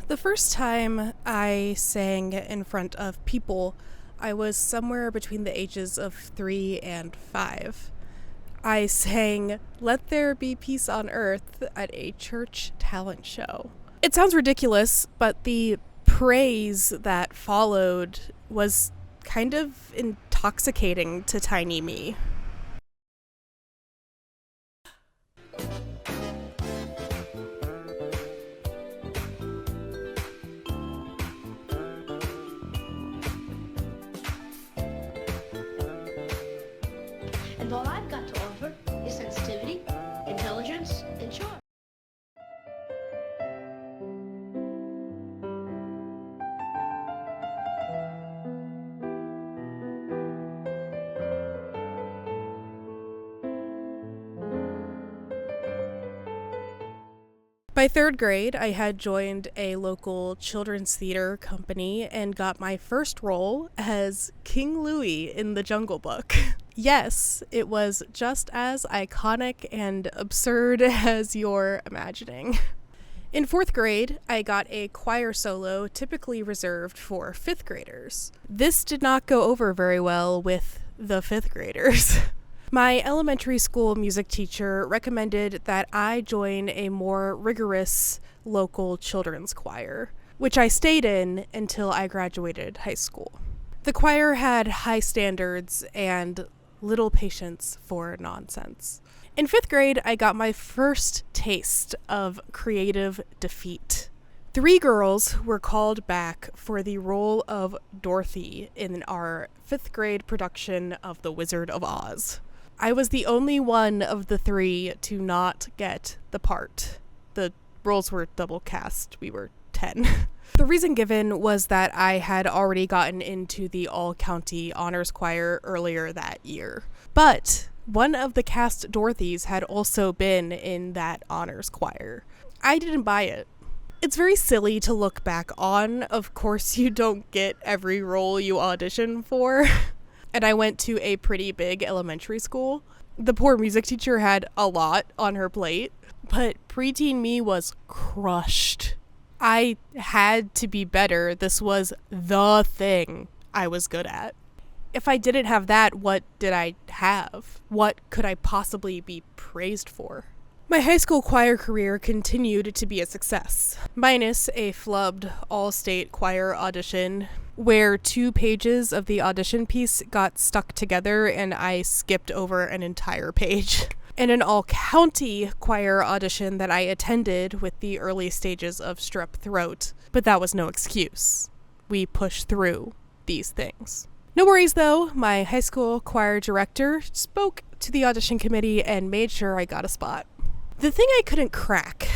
The first time I sang in front of people, I was somewhere between the ages of 3 and 5. I sang Let There Be Peace on Earth at a church talent show. It sounds ridiculous, but the praise that followed was kind of intoxicating to tiny me. And all I've got to offer is sensitivity, intelligence, and charm. By third grade, I had joined a local children's theater company and got my first role as King Louie in The Jungle Book. Yes, it was just as iconic and absurd as you're imagining. In fourth grade, I got a choir solo typically reserved for fifth graders. This did not go over very well with the fifth graders. My elementary school music teacher recommended that I join a more rigorous local children's choir, which I stayed in until I graduated high school. The choir had high standards and little patience for nonsense. In fifth grade, I got my first taste of creative defeat. 3 girls were called back for the role of Dorothy in our fifth grade production of The Wizard of Oz. I was the only one of the 3 to not get the part. The roles were double cast. We were 10. The reason given was that I had already gotten into the all-county honors choir earlier that year. But one of the cast Dorothys had also been in that honors choir. I didn't buy it. It's very silly to look back on. Of course, you don't get every role you audition for. And I went to a pretty big elementary school. The poor music teacher had a lot on her plate, but preteen me was crushed. I had to be better. This was the thing I was good at. If I didn't have that, what did I have? What could I possibly be praised for? My high school choir career continued to be a success, minus a flubbed all-state choir audition where 2 pages of the audition piece got stuck together and I skipped over an entire page. And an all-county choir audition that I attended with the early stages of strep throat, but that was no excuse. We pushed through these things. No worries though, my high school choir director spoke to the audition committee and made sure I got a spot. The thing I couldn't crack,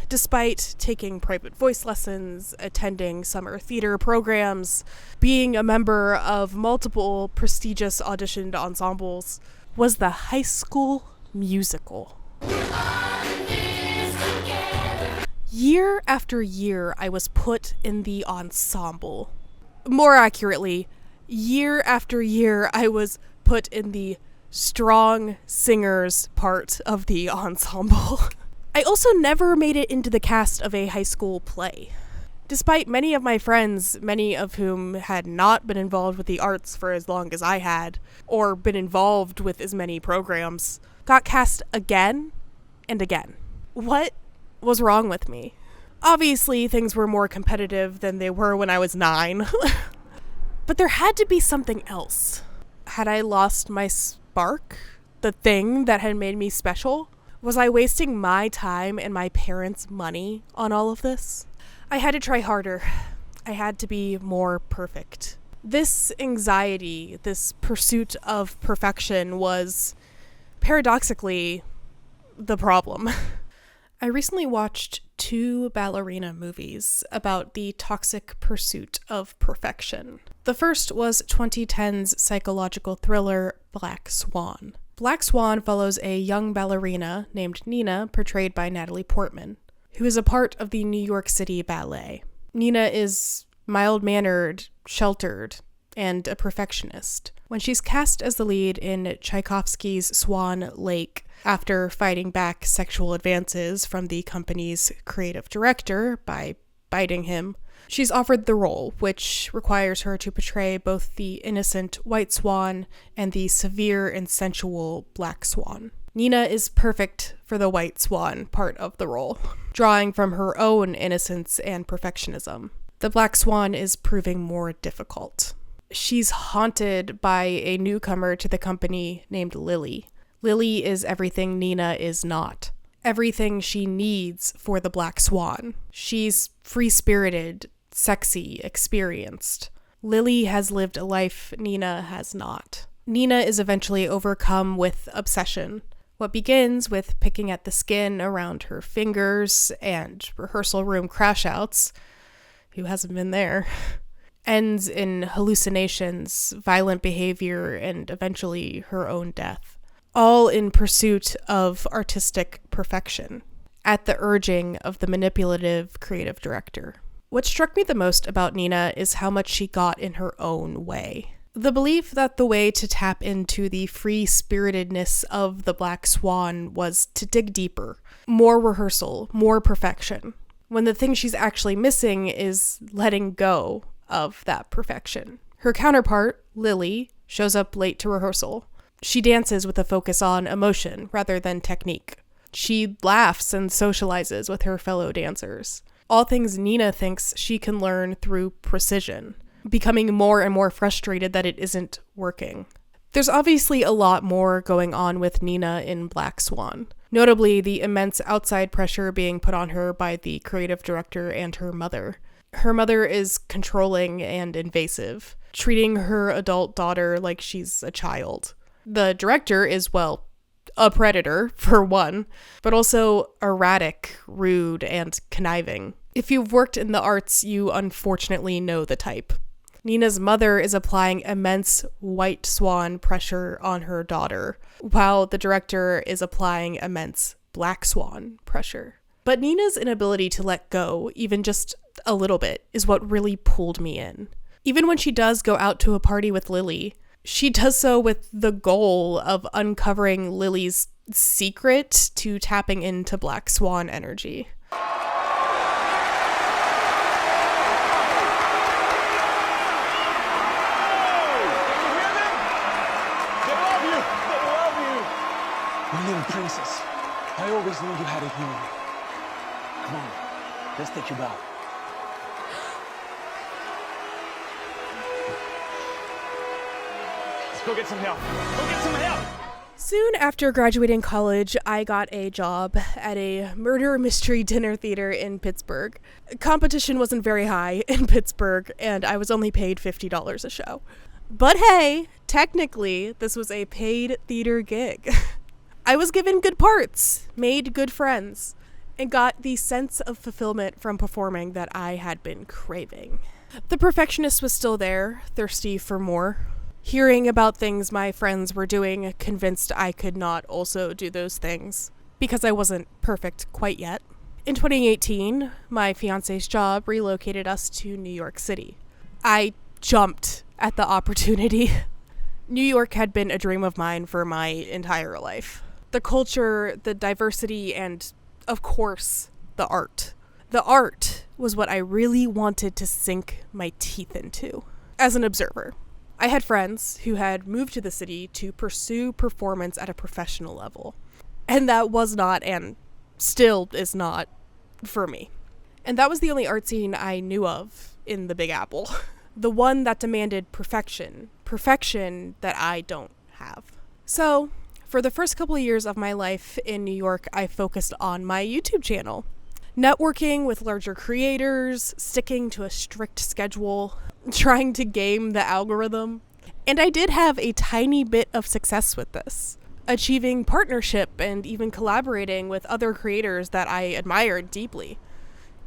despite taking private voice lessons, attending summer theater programs, being a member of multiple prestigious auditioned ensembles, was the high school musical. Year after year, I was put in the ensemble. More accurately, year after year, I was put in the strong singers part of the ensemble. I also never made it into the cast of a high school play. Despite many of my friends, many of whom had not been involved with the arts for as long as I had, or been involved with as many programs, got cast again and again. What was wrong with me? Obviously, things were more competitive than they were when I was 9. But there had to be something else. Had I lost my spark? The thing that had made me special? Was I wasting my time and my parents' money on all of this? I had to try harder. I had to be more perfect. This anxiety, this pursuit of perfection was, paradoxically, the problem. I recently watched 2 ballerina movies about the toxic pursuit of perfection. The first was 2010's psychological thriller Black Swan. Black Swan follows a young ballerina named Nina, portrayed by Natalie Portman, who is a part of the New York City Ballet. Nina is mild-mannered, sheltered, and a perfectionist. When she's cast as the lead in Tchaikovsky's Swan Lake, after fighting back sexual advances from the company's creative director by biting him. She's offered the role, which requires her to portray both the innocent white swan and the severe and sensual black swan. Nina is perfect for the white swan part of the role, drawing from her own innocence and perfectionism. The black swan is proving more difficult. She's haunted by a newcomer to the company named Lily. Lily is everything Nina is not. Everything she needs for the black swan. She's free-spirited, sexy, experienced. Lily has lived a life Nina has not. Nina is eventually overcome with obsession. What begins with picking at the skin around her fingers and rehearsal room crash-outs, who hasn't been there, ends in hallucinations, violent behavior, and eventually her own death. All in pursuit of artistic perfection, at the urging of the manipulative creative director. What struck me the most about Nina is how much she got in her own way. The belief that the way to tap into the free-spiritedness of the black swan was to dig deeper, more rehearsal, more perfection, when the thing she's actually missing is letting go of that perfection. Her counterpart, Lily, shows up late to rehearsal. She dances with a focus on emotion rather than technique. She laughs and socializes with her fellow dancers. All things Nina thinks she can learn through precision, becoming more and more frustrated that it isn't working. There's obviously a lot more going on with Nina in Black Swan, notably the immense outside pressure being put on her by the creative director and her mother. Her mother is controlling and invasive, treating her adult daughter like she's a child. The director is, well, a predator, for one, but also erratic, rude, and conniving. If you've worked in the arts, you unfortunately know the type. Nina's mother is applying immense white swan pressure on her daughter, while the director is applying immense black swan pressure. But Nina's inability to let go, even just a little bit, is what really pulled me in. Even when she does go out to a party with Lily, she does so with the goal of uncovering Lily's secret to tapping into black swan energy. My little princess, I always knew you had it in you. Come on, let's take you out. Let's go get some help. Go get some help! Soon after graduating college, I got a job at a murder mystery dinner theater in Pittsburgh. Competition wasn't very high in Pittsburgh, and I was only paid $50 a show. But hey, technically, this was a paid theater gig. I was given good parts, made good friends, and got the sense of fulfillment from performing that I had been craving. The perfectionist was still there, thirsty for more. Hearing about things my friends were doing, convinced I could not also do those things, because I wasn't perfect quite yet. In 2018, my fiance's job relocated us to New York City. I jumped at the opportunity. New York had been a dream of mine for my entire life. The culture, the diversity, and, of course, the art. The art was what I really wanted to sink my teeth into. As an observer, I had friends who had moved to the city to pursue performance at a professional level. And that was not, and still is not, for me. And that was the only art scene I knew of in the Big Apple. The one that demanded perfection. Perfection that I don't have. So, for the first couple of years of my life in New York, I focused on my YouTube channel. Networking with larger creators, sticking to a strict schedule, trying to game the algorithm. And I did have a tiny bit of success with this, achieving partnership and even collaborating with other creators that I admired deeply,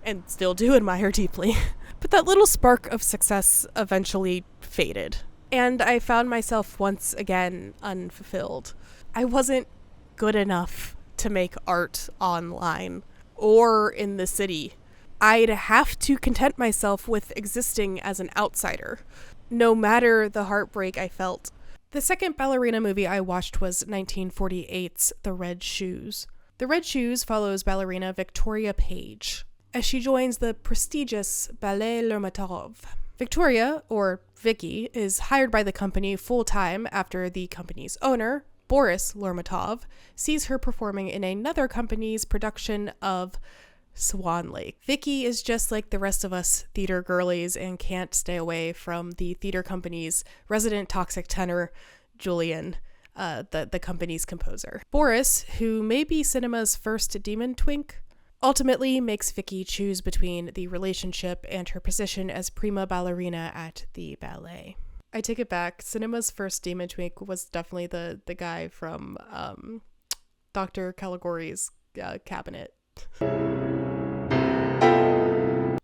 and still do admire deeply. But that little spark of success eventually faded, and I found myself once again unfulfilled. I wasn't good enough to make art online or in the city. I'd have to content myself with existing as an outsider, no matter the heartbreak I felt. The second ballerina movie I watched was 1948's The Red Shoes. The Red Shoes follows ballerina Victoria Page. as she joins the prestigious Ballet Lermontov. Victoria, or Vicky, is hired by the company full-time after the company's owner, Boris Lermontov, sees her performing in another company's production of Swan Lake. Vicky is just like the rest of us theater girlies and can't stay away from the theater company's resident toxic tenor, Julian, the company's composer. Boris, who may be cinema's first demon twink, ultimately makes Vicky choose between the relationship and her position as prima ballerina at the ballet. I take it back. Cinema's first demon twink was definitely the guy from Dr. Caligari's cabinet.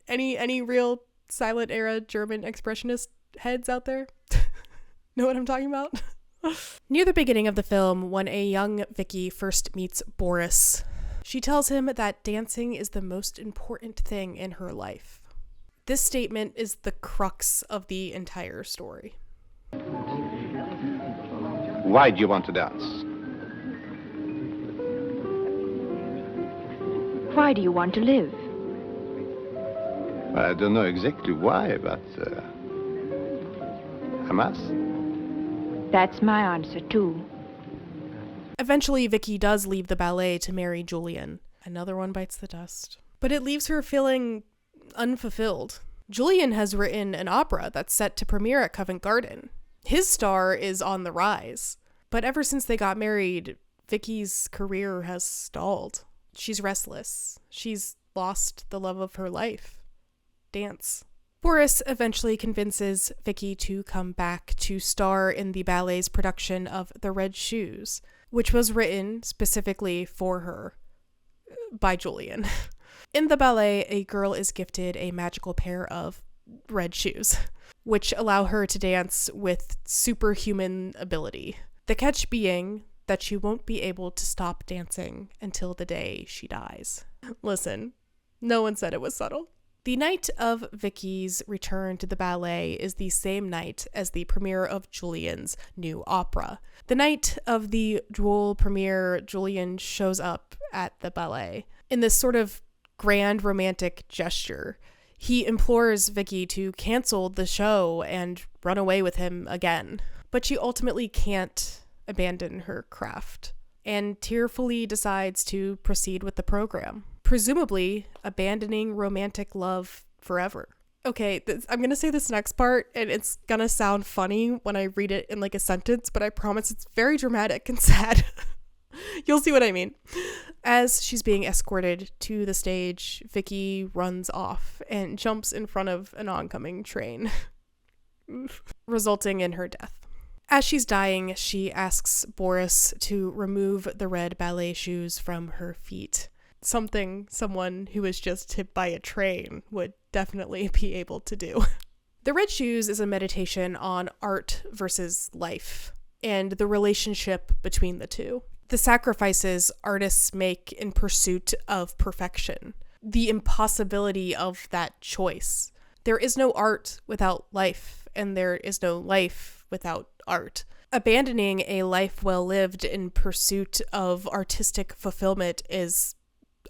Any real silent era German expressionist heads out there? Know what I'm talking about? Near the beginning of the film, when a young Vicky first meets Boris, she tells him that dancing is the most important thing in her life. This statement is the crux of the entire story. Why do you want to dance? Why do you want to live? Well, I don't know exactly why, but I must. That's my answer, too. Eventually, Vicky does leave the ballet to marry Julian. Another one bites the dust. But it leaves her feeling unfulfilled. Julian has written an opera that's set to premiere at Covent Garden. His star is on the rise. But ever since they got married, Vicky's career has stalled. She's restless. She's lost the love of her life. Dance. Boris eventually convinces Vicky to come back to star in the ballet's production of The Red Shoes, which was written specifically for her by Julian. In the ballet, a girl is gifted a magical pair of red shoes, which allow her to dance with superhuman ability. The catch being that she won't be able to stop dancing until the day she dies. Listen, no one said it was subtle. The night of Vicky's return to the ballet is the same night as the premiere of Julian's new opera. The night of the dual premiere, Julian shows up at the ballet in this sort of grand romantic gesture. He implores Vicky to cancel the show and run away with him again. But she ultimately can't abandon her craft and tearfully decides to proceed with the program, presumably abandoning romantic love forever. Okay, I'm gonna say this next part, and it's gonna sound funny when I read it in like a sentence, but I promise it's very dramatic and sad. You'll see what I mean. As she's being escorted to the stage, Vicky runs off and jumps in front of an oncoming train, resulting in her death. As she's dying, she asks Boris to remove the red ballet shoes from her feet. Something someone who was just hit by a train would definitely be able to do. The Red Shoes is a meditation on art versus life and the relationship between the two. The sacrifices artists make in pursuit of perfection. The impossibility of that choice. There is no art without life, and there is no life without art. Abandoning a life well lived in pursuit of artistic fulfillment is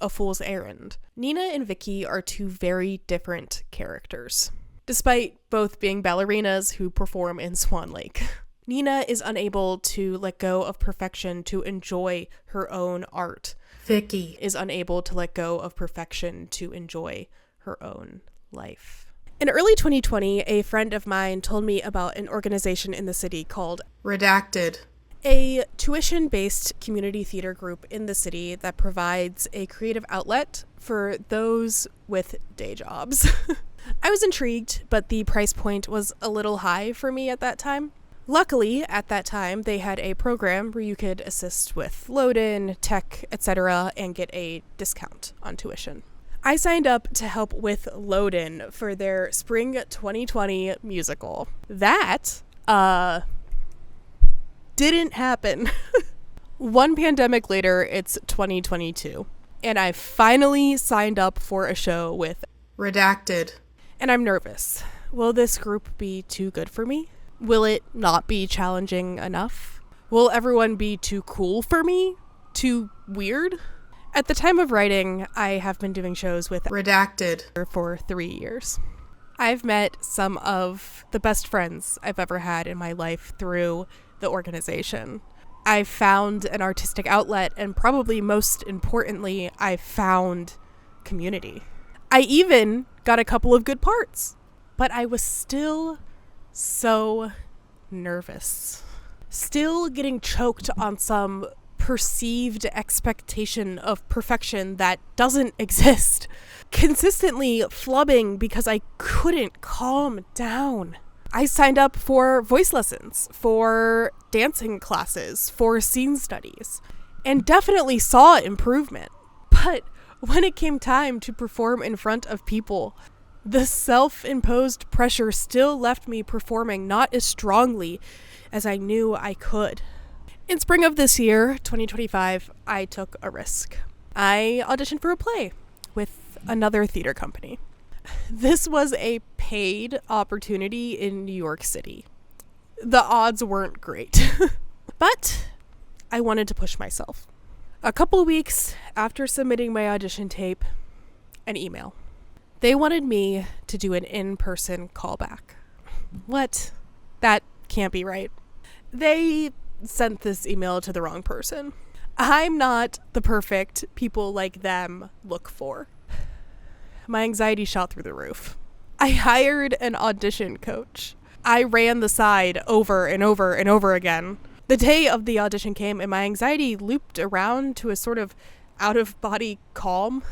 a fool's errand. Nina and Vicky are two very different characters, despite both being ballerinas who perform in Swan Lake. Nina is unable to let go of perfection to enjoy her own art. Vicky is unable to let go of perfection to enjoy her own life. In early 2020, a friend of mine told me about an organization in the city called Redacted, a tuition-based community theater group in the city that provides a creative outlet for those with day jobs. I was intrigued, but the price point was a little high for me at that time. Luckily, at that time, they had a program where you could assist with load-in, tech, etc., and get a discount on tuition. I signed up to help with load-in for their spring 2020 musical. That, didn't happen. One pandemic later, it's 2022, and I finally signed up for a show with Redacted. And I'm nervous. Will this group be too good for me? Will it not be challenging enough? Will everyone be too cool for me? Too weird? At the time of writing, I have been doing shows with Redacted for 3 years. I've met some of the best friends I've ever had in my life through the organization. I've found an artistic outlet, and probably most importantly, I've found community. I even got a couple of good parts, but I was still so nervous. Still getting choked on some perceived expectation of perfection that doesn't exist. Consistently flubbing because I couldn't calm down. I signed up for voice lessons, for dancing classes, for scene studies, and definitely saw improvement. But when it came time to perform in front of people, the self-imposed pressure still left me performing not as strongly as I knew I could. In spring of this year, 2025, I took a risk. I auditioned for a play with another theater company. This was a paid opportunity in New York City. The odds weren't great, but I wanted to push myself. A couple of weeks after submitting my audition tape, an email. They wanted me to do an in-person callback. What? That can't be right. They sent this email to the wrong person. I'm not the perfect people like them look for. My anxiety shot through the roof. I hired an audition coach. I ran the side over and over and over again. The day of the audition came and my anxiety looped around to a sort of out-of-body calm.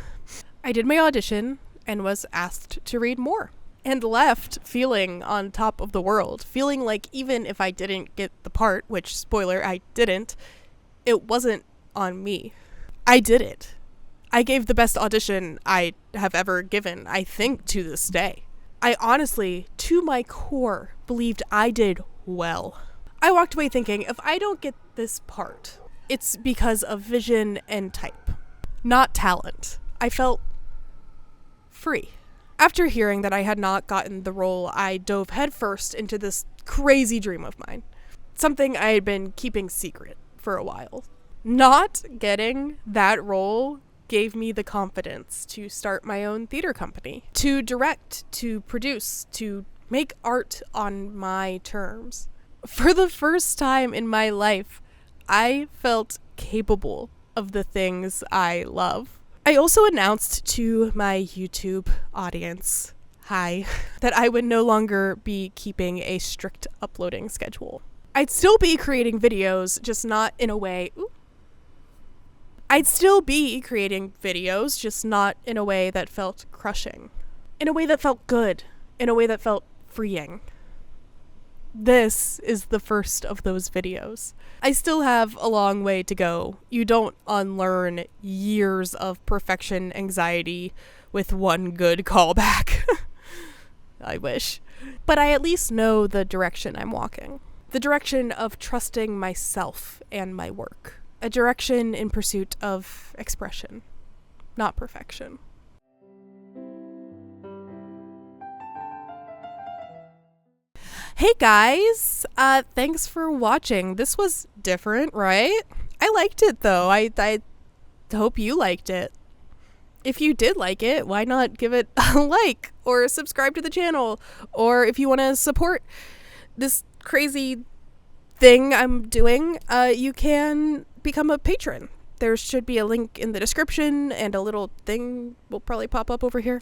I did my audition and was asked to read more, and left feeling on top of the world, feeling like even if I didn't get the part, which, spoiler, I didn't, it wasn't on me. I did it. I gave the best audition I have ever given, I think, to this day. I honestly, to my core, believed I did well. I walked away thinking, if I don't get this part, it's because of vision and type, not talent. I felt free. After hearing that I had not gotten the role, I dove headfirst into this crazy dream of mine. Something I had been keeping secret for a while. Not getting that role gave me the confidence to start my own theater company, to direct, to produce, to make art on my terms. For the first time in my life, I felt capable of the things I love. I also announced to my YouTube audience, hi, that I would no longer be keeping a strict uploading schedule. I'd still be creating videos, just not in a way... I'd still be creating videos, just not in a way that felt crushing. In a way that felt good. In a way that felt freeing. This is the first of those videos. I still have a long way to go. You don't unlearn years of perfection anxiety with one good callback. I wish. But I at least know the direction I'm walking. The direction of trusting myself and my work. A direction in pursuit of expression, not perfection. Hey guys, thanks for watching. This was different, right? I liked it though. I hope you liked it. If you did like it, why not give it a like or subscribe to the channel? Or if you want to support this crazy thing I'm doing, you can become a patron. There should be a link in the description, and a little thing will probably pop up over here.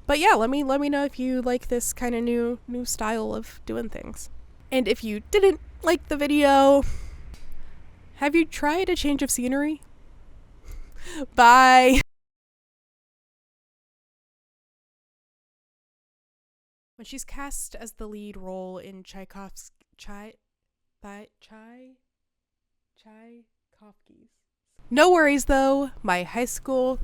But yeah, let me know if you like this kind of new style of doing things. And if you didn't like the video, have you tried a change of scenery? Bye. When she's cast as the lead role in Tchaikovsky's No worries though, my high school